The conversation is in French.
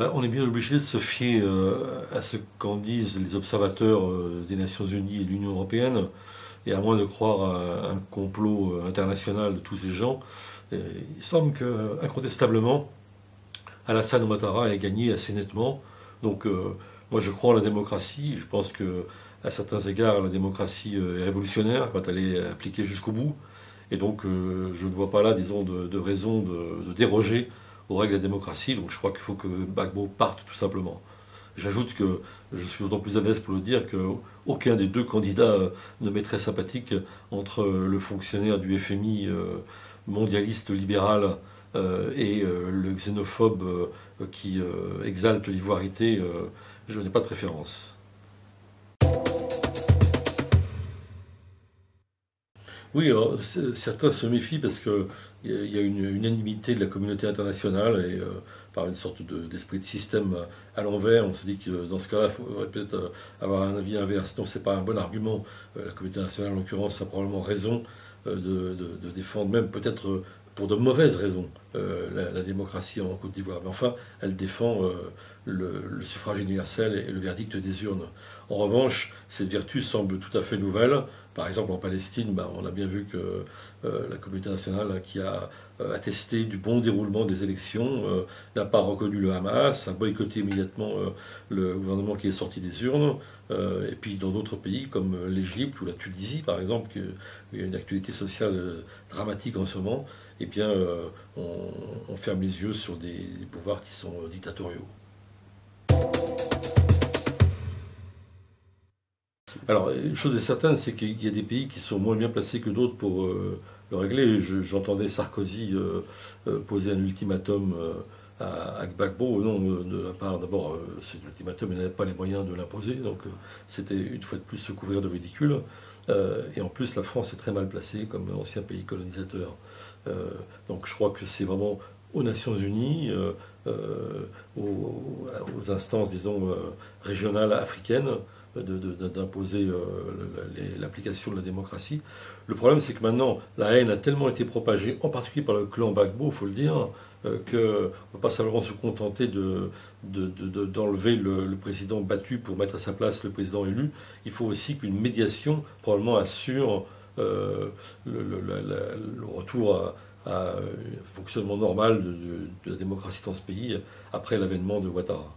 On est bien obligé de se fier à ce qu'en disent les observateurs des Nations Unies et de l'Union européenne, et à moins de croire à un complot international de tous ces gens, il semble que, incontestablement, Alassane Ouattara ait gagné assez nettement. Donc, moi, je crois en la démocratie. Je pense que, à certains égards, la démocratie est révolutionnaire quand elle est appliquée jusqu'au bout. Et donc, je ne vois pas là, disons, de raison de déroger aux règles de la démocratie. Donc, je crois qu'il faut que Gbagbo parte, tout simplement. J'ajoute que je suis d'autant plus à l'aise pour le dire qu'aucun des deux candidats ne m'est très sympathique entre le fonctionnaire du FMI mondialiste libéral et le xénophobe qui exalte l'ivoirité. Je n'ai pas de préférence. Oui, alors, certains se méfient parce qu'il y a une unanimité de la communauté internationale et par une sorte d'esprit de système à l'envers, on se dit que dans ce cas-là, il faudrait peut-être avoir un avis inverse. Donc c'est pas un bon argument. La communauté internationale, en l'occurrence, a probablement raison de défendre, même peut-être pour de mauvaises raisons, la démocratie en Côte d'Ivoire. Mais enfin, elle défend le suffrage universel et le verdict des urnes. En revanche, cette vertu semble tout à fait nouvelle. Par exemple, en Palestine, on a bien vu que la communauté nationale qui a attesté du bon déroulement des élections n'a pas reconnu le Hamas, a boycotté immédiatement le gouvernement qui est sorti des urnes. Et puis dans d'autres pays comme l'Égypte ou la Tunisie, par exemple, il y a une actualité sociale dramatique en ce moment, eh bien, on ferme les yeux sur des pouvoirs qui sont dictatoriaux. Alors, une chose est certaine, c'est qu'il y a des pays qui sont moins bien placés que d'autres pour le régler. J'entendais Sarkozy poser un ultimatum à Gbagbo. Non, de la part, d'abord, cet ultimatum, il n'avait pas les moyens de l'imposer, donc c'était une fois de plus se couvrir de ridicule. Et en plus, la France est très mal placée comme ancien pays colonisateur. Donc je crois que c'est vraiment aux Nations Unies, aux instances, disons, régionales africaines, d'imposer l'application de la démocratie. Le problème, c'est que maintenant, la haine a tellement été propagée, en particulier par le clan Gbagbo, il faut le dire, qu'on ne peut pas simplement se contenter d'enlever le président battu pour mettre à sa place le président élu. Il faut aussi qu'une médiation, probablement, assure le retour à un fonctionnement normal de la démocratie dans ce pays après l'avènement de Ouattara.